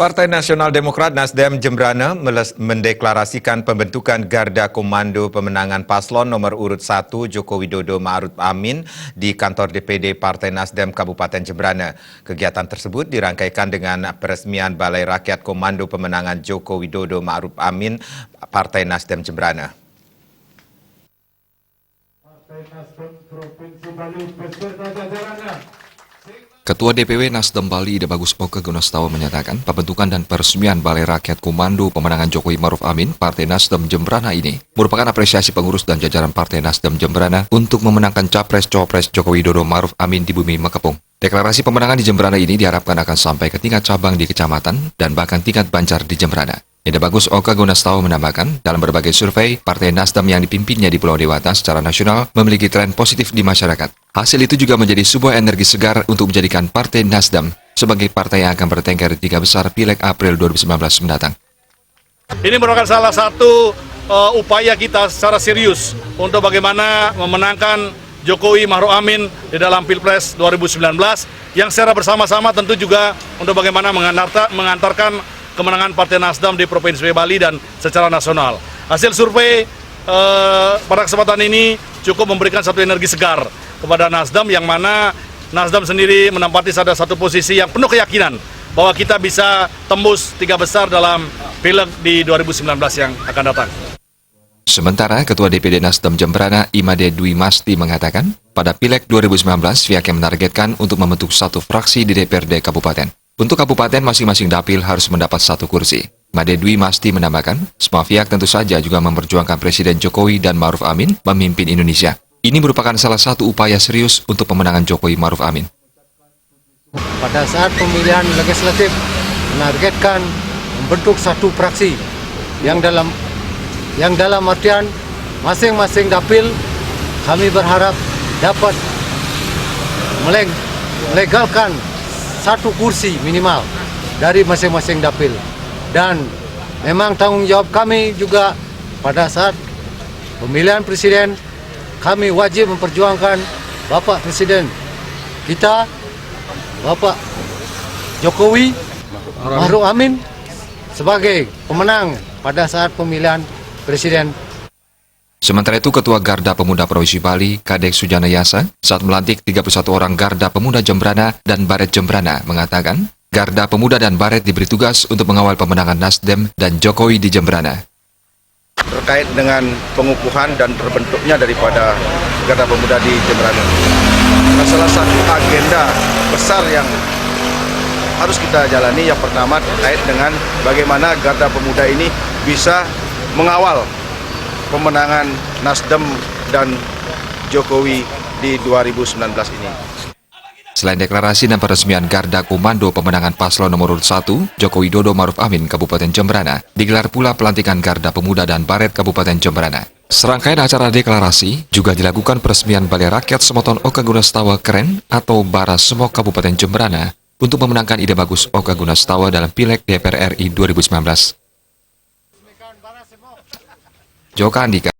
Partai Nasional Demokrat Nasdem Jembrana mendeklarasikan pembentukan Garda Komando Pemenangan Paslon nomor urut 1 Joko Widodo Ma'ruf Amin di kantor DPD Partai Nasdem Kabupaten Jembrana. Kegiatan tersebut dirangkaikan dengan peresmian Balai Rakyat Komando Pemenangan Joko Widodo Ma'ruf Amin Partai Nasdem Jembrana. Partai Nasdem Provinsi Bali beserta jajarannya. Ketua DPW Nasdem Bali Ide Bagus Oke Gunastawa menyatakan pembentukan dan peresmian Balai Rakyat Komando Pemenangan Jokowi Ma'ruf Amin Partai Nasdem Jembrana ini merupakan apresiasi pengurus dan jajaran Partai Nasdem Jembrana untuk memenangkan Capres-Cawapres Jokowi Widodo Ma'ruf Amin di bumi Mekepung. Deklarasi pemenangan di Jembrana ini diharapkan akan sampai ke tingkat cabang di kecamatan dan bahkan tingkat Banjar di Jembrana. Ide Bagus Oke Gunastawa menambahkan, dalam berbagai survei, Partai Nasdem yang dipimpinnya di Pulau Dewata secara nasional memiliki tren positif di masyarakat. Hasil itu juga menjadi sebuah energi segar untuk menjadikan Partai Nasdem sebagai partai yang akan bertengger di 3 besar Pileg April 2019 mendatang. Ini merupakan salah satu upaya kita secara serius untuk bagaimana memenangkan Jokowi Ma'ruf Amin di dalam Pilpres 2019 yang secara bersama-sama tentu juga untuk bagaimana mengantarkan kemenangan Partai Nasdem di Provinsi Bali dan secara nasional. Hasil survei pada kesempatan ini cukup memberikan satu energi segar kepada Nasdem, yang mana Nasdem sendiri menempati satu posisi yang penuh keyakinan bahwa kita bisa tembus 3 besar dalam Pileg di 2019 yang akan datang. Sementara Ketua DPD Nasdem Jembrana Imade Dwi Masti mengatakan, pada Pileg 2019 pihaknya menargetkan untuk membentuk 1 fraksi di DPRD Kabupaten. Untuk kabupaten, masing-masing dapil harus mendapat 1 kursi. Imade Dwi Masti menambahkan, semua pihak tentu saja juga memperjuangkan Presiden Jokowi dan Ma'ruf Amin memimpin Indonesia. Ini merupakan salah satu upaya serius untuk pemenangan Jokowi Ma'ruf Amin. Pada saat pemilihan legislatif menargetkan membentuk 1 fraksi yang dalam artian masing-masing dapil kami berharap dapat melegalkan 1 kursi minimal dari masing-masing dapil. Dan memang tanggung jawab kami juga pada saat pemilihan presiden, kami wajib memperjuangkan Bapak Presiden kita, Bapak Jokowi Ma'ruf Amin sebagai pemenang pada saat pemilihan presiden. Sementara itu, Ketua Garda Pemuda Provinsi Bali, Kadek Sujana Yasa, saat melantik 31 orang Garda Pemuda Jembrana dan Baret Jembrana, mengatakan, Garda Pemuda dan Baret diberi tugas untuk mengawal pemenangan Nasdem dan Jokowi di Jembrana. Terkait dengan pengukuhan dan terbentuknya daripada Garda Pemuda di Jembrana. Nah, salah satu agenda besar yang harus kita jalani yang pertama terkait dengan bagaimana Garda Pemuda ini bisa mengawal pemenangan Nasdem dan Jokowi di 2019 ini. Selain deklarasi dan peresmian Garda Komando Pemenangan Paslon nomor urut 1 Joko Widodo Ma'ruf Amin Kabupaten Jembrana, digelar pula pelantikan Garda Pemuda dan Baret Kabupaten Jembrana. Serangkaian acara deklarasi juga dilakukan peresmian Balai Rakyat Semoton Oke Gunastawa Keren atau Bara Semok Kabupaten Jembrana untuk memenangkan Ide Bagus Oke Gunastawa dalam Pileg DPR RI 2019. Joka Andika.